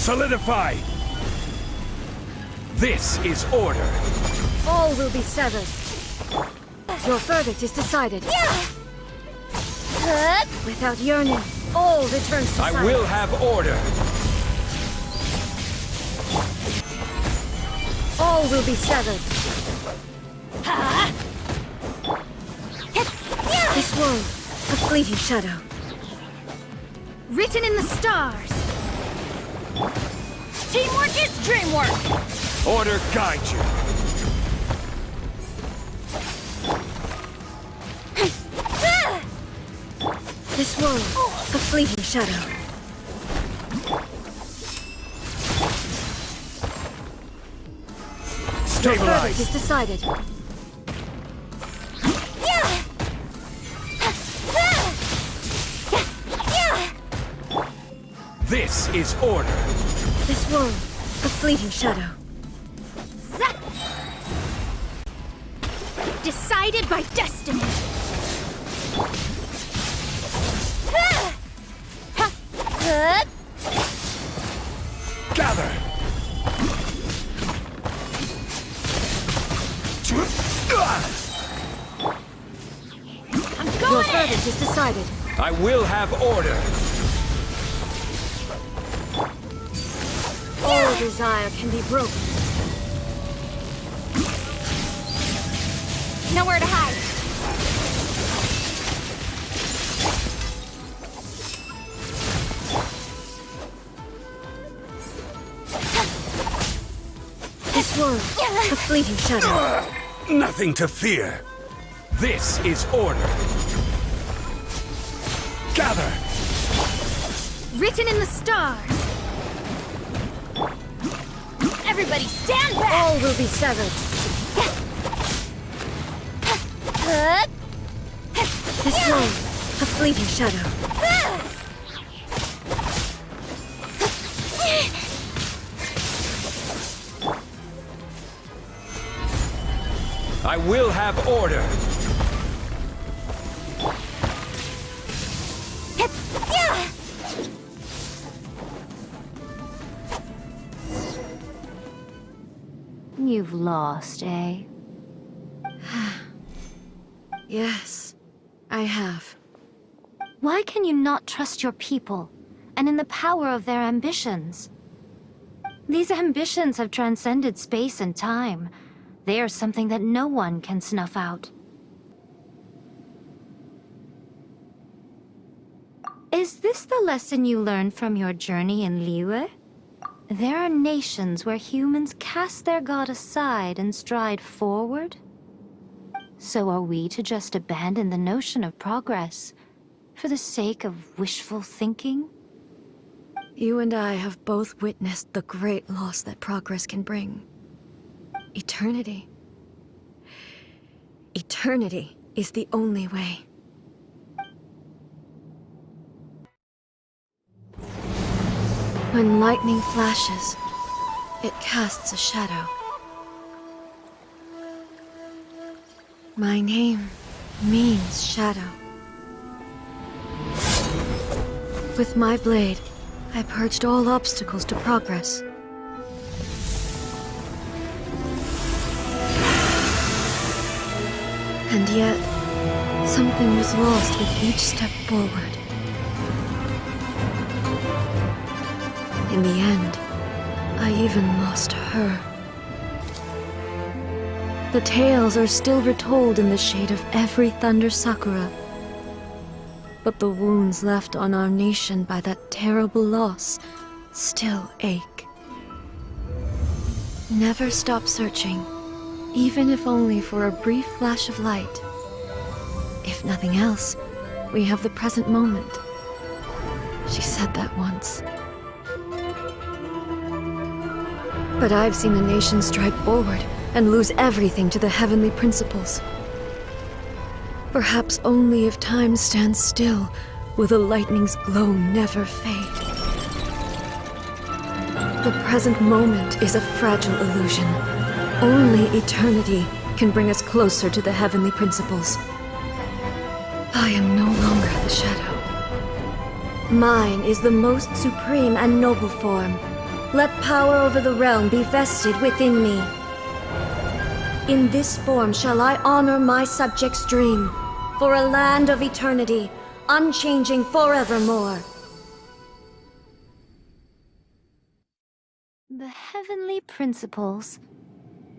Solidify! This is order. All will be severed. Your verdict is decided. Without yearning, all returns to silence. I will have order. All will be severed. This world, a fleeting shadow. Written in the stars. Teamwork is dreamwork. Order guide you. This world, a fleeting shadow. Your verdict is decided. This is order. This world, a fleeting shadow. Decided by destiny. Gather. Your verdict is decided. I will have order. All desire can be broken. Nowhere to hide. This world, a fleeting shadow. Nothing to fear. This is order. Gather. Written in the stars. Everybody stand back! All will be severed. This world, a fleeting shadow. I will have order. You've lost, eh? Yes, I have. Why can you not trust your people, and in the power of their ambitions? These ambitions have transcended space and time. They are something that no one can snuff out. Is this the lesson you learned from your journey in Liyue? There are nations where humans cast their god aside and stride forward? So are we to just abandon the notion of progress for the sake of wishful thinking? You and I have both witnessed the great loss that progress can bring. Eternity. Eternity is the only way. When lightning flashes, it casts a shadow. My name means shadow. With my blade, I purged all obstacles to progress. And yet, something was lost with each step forward. In the end, I even lost her. The tales are still retold in the shade of every Thunder Sakura. But the wounds left on our nation by that terrible loss still ache. Never stop searching, even if only for a brief flash of light. If nothing else, we have the present moment. She said that once. But I've seen a nation stride forward and lose everything to the heavenly principles. Perhaps only if time stands still will the lightning's glow never fade. The present moment is a fragile illusion. Only eternity can bring us closer to the heavenly principles. I am no longer the shadow. Mine is the most supreme and noble form, let power over the realm be vested within me. In this form shall I honor my subjects' dream, for a land of eternity, unchanging forevermore. The heavenly principles.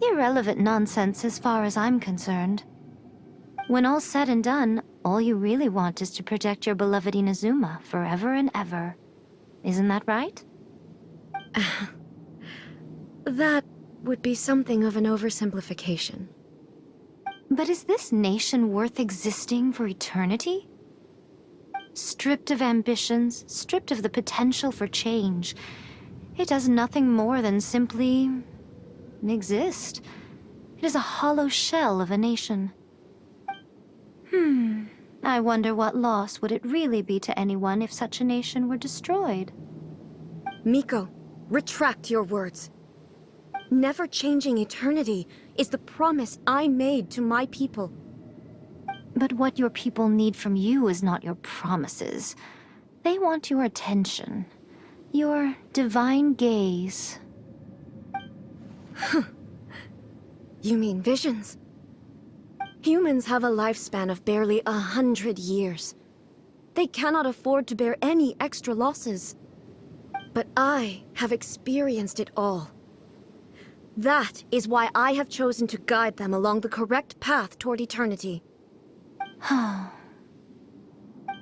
Irrelevant nonsense as far as I'm concerned. When all's said and done, all you really want is to protect your beloved Inazuma forever and ever. Isn't that right? That would be something of an oversimplification. But is this nation worth existing for eternity? Stripped of ambitions, stripped of the potential for change, it does nothing more than simply exist. It is a hollow shell of a nation. I wonder what loss would it really be to anyone if such a nation were destroyed? Miko, retract your words. Never-changing eternity is the promise I made to my people. But what your people need from you is not your promises. They want your attention. Your divine gaze. You mean visions? Humans have a lifespan of barely 100 years. They cannot afford to bear any extra losses. But I have experienced it all. That is why I have chosen to guide them along the correct path toward eternity.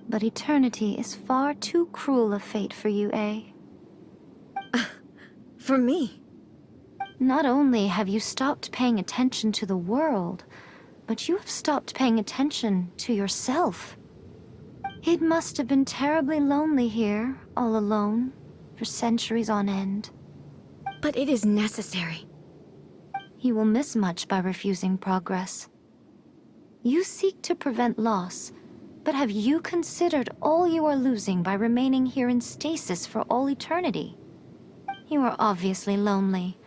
But eternity is far too cruel a fate for you, eh? For me? Not only have you stopped paying attention to the world, but you have stopped paying attention to yourself. It must have been terribly lonely here, all alone, for centuries on end. But it is necessary. You will miss much by refusing progress. You seek to prevent loss, but have you considered all you are losing by remaining here in stasis for all eternity? You are obviously lonely,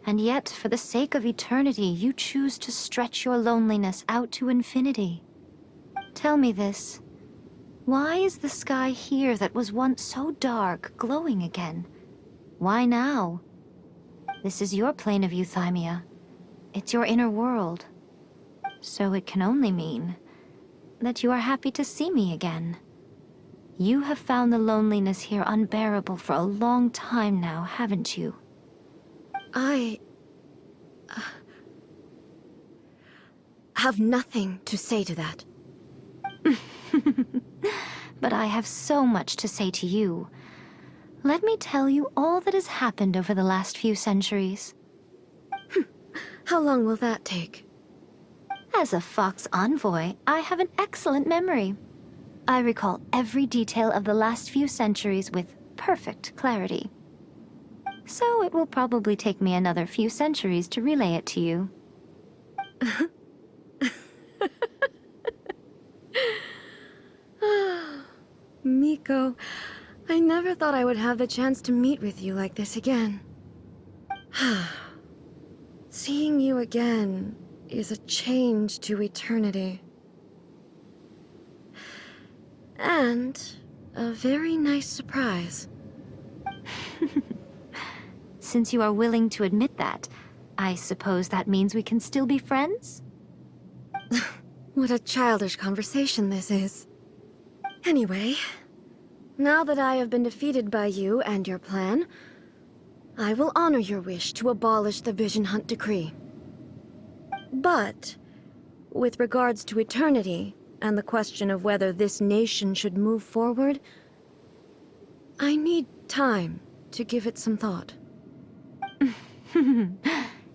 and yet for the sake of eternity you choose to stretch your loneliness out to infinity. Tell me this. Why is the sky here that was once so dark glowing again? Why now? This is your plane of euthymia. It's your inner world. So it can only mean that you are happy to see me again. You have found the loneliness here unbearable for a long time now, haven't you? I have nothing to say to that. But I have so much to say to you. Let me tell you all that has happened over the last few centuries. How long will that take? As a Fox envoy, I have an excellent memory. I recall every detail of the last few centuries with perfect clarity. So it will probably take me another few centuries to relay it to you. Miko, I never thought I would have the chance to meet with you like this again. Seeing you again is a change to eternity. And a very nice surprise. Since you are willing to admit that, I suppose that means we can still be friends? What a childish conversation this is. Anyway, now that I have been defeated by you and your plan, I will honor your wish to abolish the Vision Hunt Decree. But, with regards to eternity, and the question of whether this nation should move forward, I need time to give it some thought.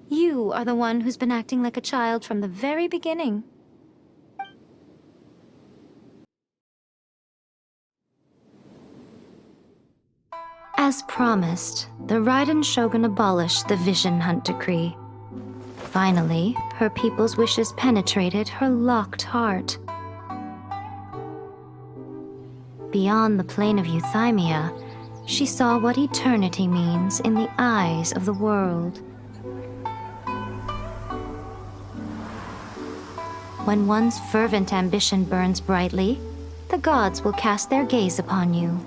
You are the one who's been acting like a child from the very beginning. As promised, the Raiden Shogun abolished the Vision Hunt Decree. Finally, her people's wishes penetrated her locked heart. Beyond the plane of euthymia, she saw what eternity means in the eyes of the world. When one's fervent ambition burns brightly, the gods will cast their gaze upon you.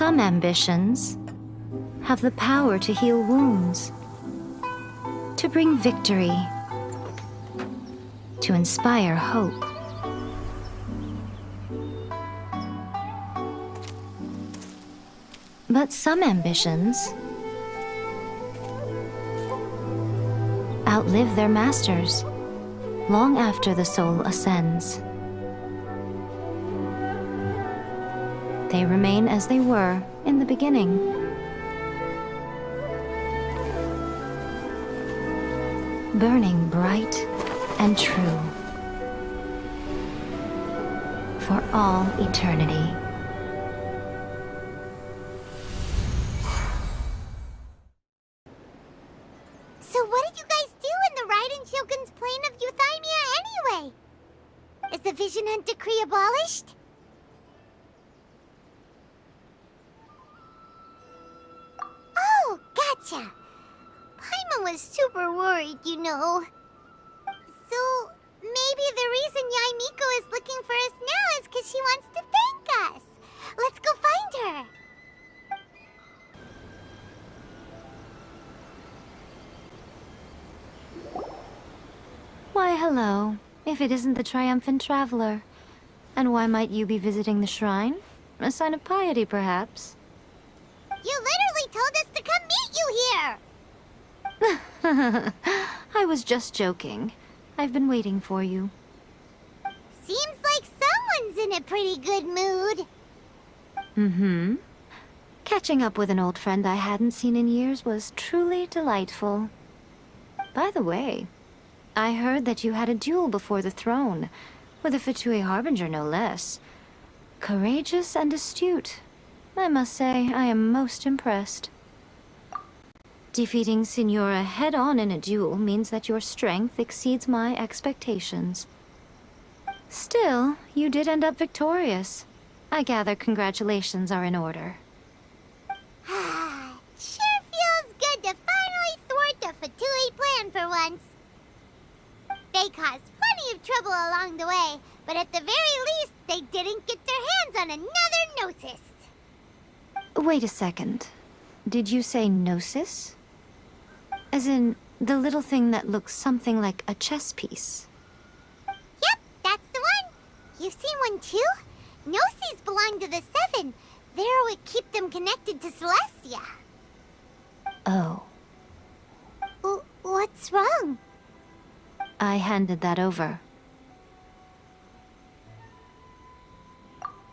Some ambitions have the power to heal wounds, to bring victory, to inspire hope. But some ambitions outlive their masters long after the soul ascends. They remain as they were in the beginning. Burning bright and true for all eternity. So what did you guys do in the Raiden Shogun's plane of euthymia anyway? Is the Vision Hunt decree abolished? Oh, gotcha. Paimon was super worried, you know. So, maybe the reason Yaimiko is looking for us now is because she wants to thank us. Let's go find her. Why, hello, if it isn't the triumphant traveler. And why might you be visiting the shrine? A sign of piety, perhaps? You literally told us to come meet you here! I was just joking. I've been waiting for you. Seems like someone's in a pretty good mood. Mm-hmm. Catching up with an old friend I hadn't seen in years was truly delightful. By the way, I heard that you had a duel before the throne, with a Fatui Harbinger no less. Courageous and astute. I must say, I am most impressed. Defeating Signora head-on in a duel means that your strength exceeds my expectations. Still, you did end up victorious. I gather congratulations are in order. Sure feels good to finally thwart the Fatui plan for once. They caused plenty of trouble along the way, but at the very least, they didn't get their hands on another Gnosis. Wait a second. Did you say Gnosis? As in, the little thing that looks something like a chess piece? Yep, that's the one. You've seen one too? Gnosis belong to the Seven. They're what keep them connected to Celestia. Oh. What's wrong? I handed that over.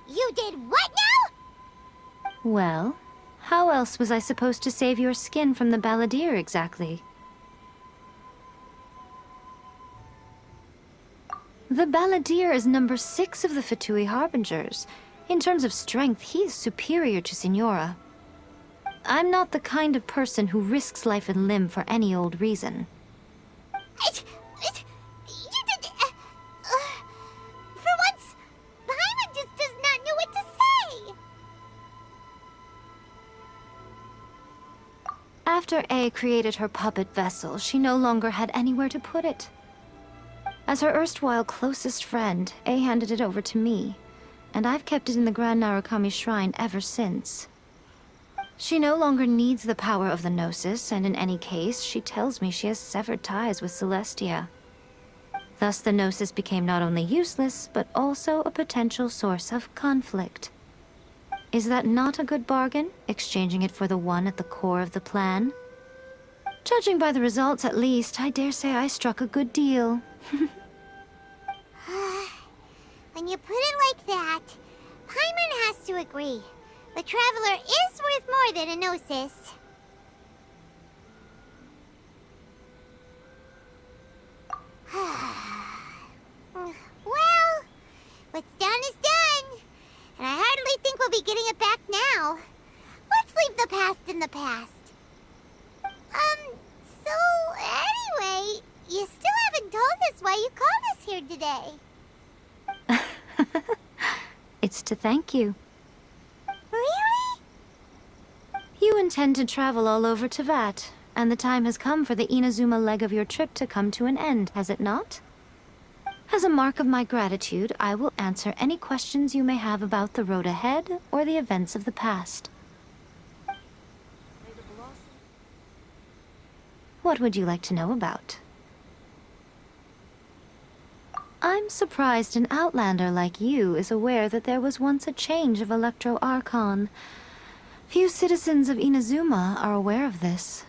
You did what now? Well, how else was I supposed to save your skin from the balladeer exactly? The balladeer is number 6 of the Fatui Harbingers. In terms of strength, he is superior to Signora. I'm not the kind of person who risks life and limb for any old reason. For once, Paimon just does not know what to say. After A created her puppet vessel, she no longer had anywhere to put it. As her erstwhile closest friend, A handed it over to me, and I've kept it in the Grand Narukami Shrine ever since. She no longer needs the power of the Gnosis, and in any case, she tells me she has severed ties with Celestia. Thus the Gnosis became not only useless, but also a potential source of conflict. Is that not a good bargain, exchanging it for the one at the core of the plan? Judging by the results, at least, I dare say I struck a good deal. When you put it like that, Paimon has to agree. The Traveler is worth more than a Gnosis. Well, what's done is done. And I hardly think we'll be getting it back now. Let's leave the past in the past. So anyway, you still haven't told us why you called us here today. It's to thank you. Really? You intend to travel all over Teyvat, and the time has come for the Inazuma leg of your trip to come to an end, has it not? As a mark of my gratitude, I will answer any questions you may have about the road ahead or the events of the past. What would you like to know about? I'm surprised an outlander like you is aware that there was once a change of Electro Archon. Few citizens of Inazuma are aware of this.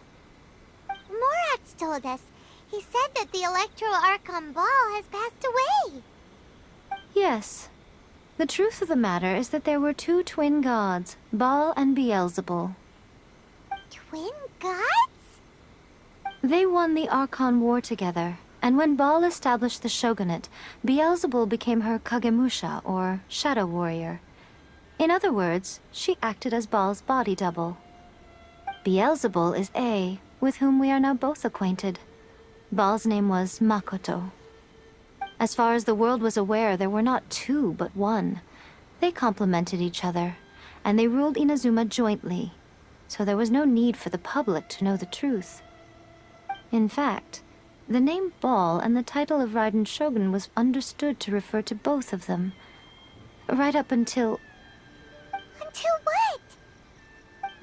Morax told us. He said that the Electro Archon Ball has passed away. Yes. The truth of the matter is that there were two twin gods, Baal and Beelzebul. Twin gods? They won the Archon War together, and when Baal established the shogunate, Beelzebul became her Kagemusha, or shadow warrior. In other words, she acted as Baal's body double. Beelzebul is A, with whom we are now both acquainted. Baal's name was Makoto. As far as the world was aware, there were not two, but one. They complemented each other, and they ruled Inazuma jointly, so there was no need for the public to know the truth. In fact, the name Baal and the title of Raiden Shogun was understood to refer to both of them. Right up until... Until what?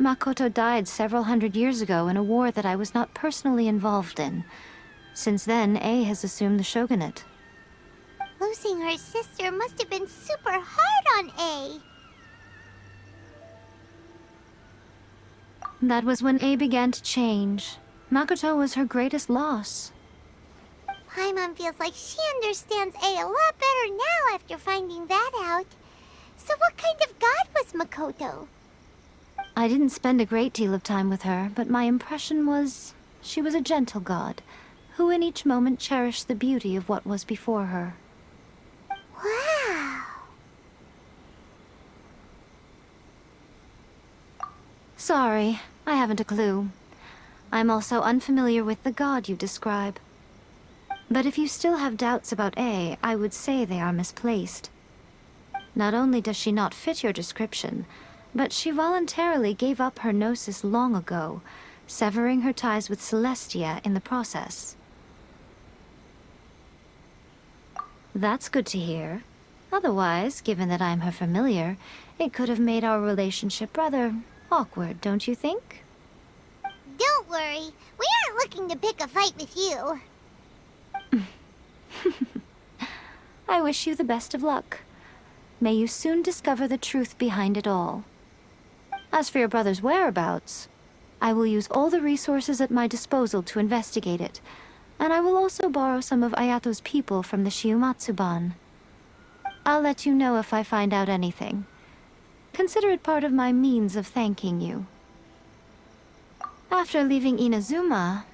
Makoto died several hundred years ago in a war that I was not personally involved in. Since then, A has assumed the shogunate. Losing her sister must have been super hard on A. That was when A began to change. Makoto was her greatest loss. Paimon feels like she understands A a lot better now after finding that out. So what kind of god was Makoto? I didn't spend a great deal of time with her, but my impression was she was a gentle god, who in each moment cherished the beauty of what was before her. Wow. Sorry, I haven't a clue. I'm also unfamiliar with the god you describe. But if you still have doubts about A, I would say they are misplaced. Not only does she not fit your description, but she voluntarily gave up her gnosis long ago, severing her ties with Celestia in the process. That's good to hear. Otherwise, given that I'm her familiar, it could have made our relationship rather awkward, don't you think? Don't worry. We aren't looking to pick a fight with you. I wish you the best of luck. May you soon discover the truth behind it all. As for your brother's whereabouts, I will use all the resources at my disposal to investigate it, and I will also borrow some of Ayato's people from the Shiumatsuban. I'll let you know if I find out anything. Consider it part of my means of thanking you. After leaving Inazuma,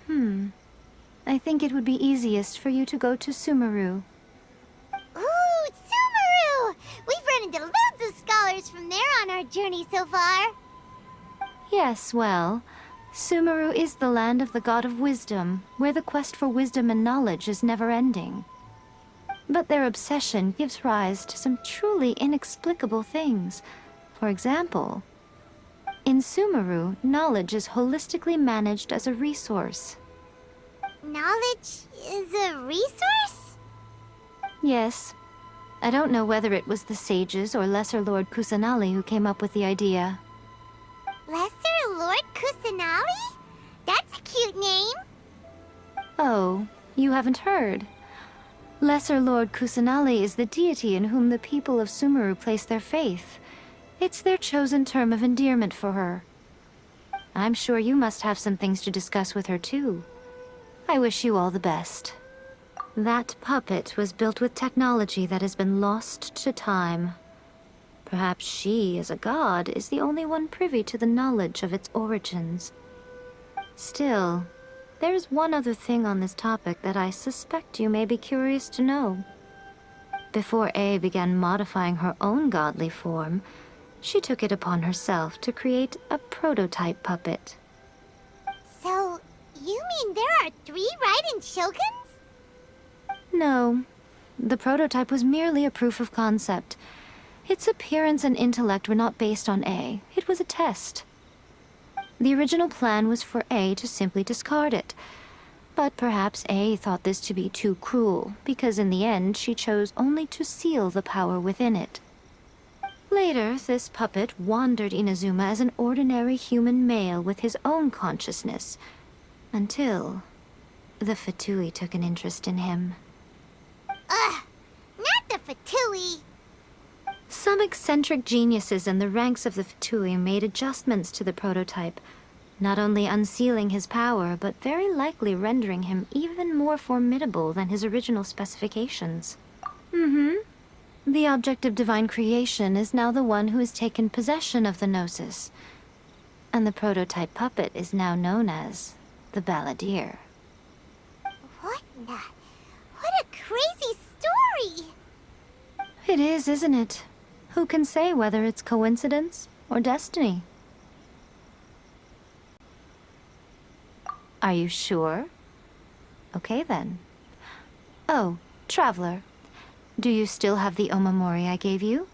I think it would be easiest for you to go to Sumeru. Ooh, Sumeru! We've run into loads of scholars from there on our journey so far. Yes, well, Sumeru is the land of the god of wisdom, where the quest for wisdom and knowledge is never-ending. But their obsession gives rise to some truly inexplicable things. For example, in Sumeru, knowledge is holistically managed as a resource. Knowledge is a resource? Yes. I don't know whether it was the sages or Lesser Lord Kusanali who came up with the idea. Lesser Lord Kusanali? That's a cute name. Oh, you haven't heard. Lesser Lord Kusanali is the deity in whom the people of Sumeru place their faith. It's their chosen term of endearment for her. I'm sure you must have some things to discuss with her too. I wish you all the best. That puppet was built with technology that has been lost to time. Perhaps she, as a god, is the only one privy to the knowledge of its origins. Still, there's one other thing on this topic that I suspect you may be curious to know. Before A began modifying her own godly form, she took it upon herself to create a prototype puppet. So, you mean there are 3 Raiden Shoguns? No. The prototype was merely a proof of concept. Its appearance and intellect were not based on A. It was a test. The original plan was for A to simply discard it. But perhaps A thought this to be too cruel, because in the end she chose only to seal the power within it. Later, this puppet wandered Inazuma as an ordinary human male with his own consciousness, until The Fatui took an interest in him. Ugh! Not the Fatui! Some eccentric geniuses in the ranks of the Fatui made adjustments to the prototype, not only unsealing his power, but very likely rendering him even more formidable than his original specifications. The object of divine creation is now the one who has taken possession of the Gnosis, and the prototype puppet is now known as the Balladeer. What a crazy story! It is, isn't it? Who can say whether it's coincidence or destiny? Are you sure? Okay then. Oh, Traveler. Do you still have the Omamori I gave you?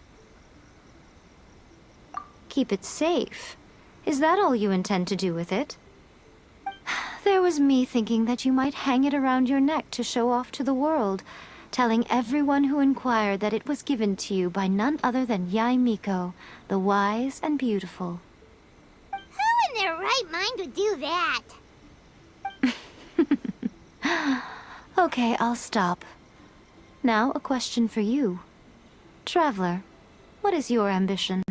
Keep it safe. Is that all you intend to do with it? There was me thinking that you might hang it around your neck to show off to the world, telling everyone who inquired that it was given to you by none other than Yae Miko, the wise and beautiful. Who in their right mind would do that? Okay, I'll stop. Now, a question for you. Traveler, what is your ambition?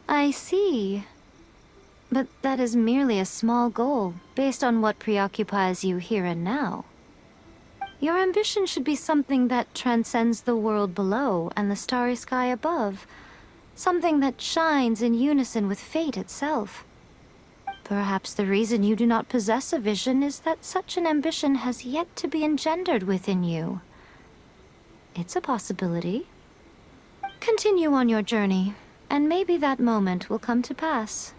I see. But that is merely a small goal, based on what preoccupies you here and now. Your ambition should be something that transcends the world below and the starry sky above. Something that shines in unison with fate itself. Perhaps the reason you do not possess a vision is that such an ambition has yet to be engendered within you. It's a possibility. Continue on your journey, and maybe that moment will come to pass.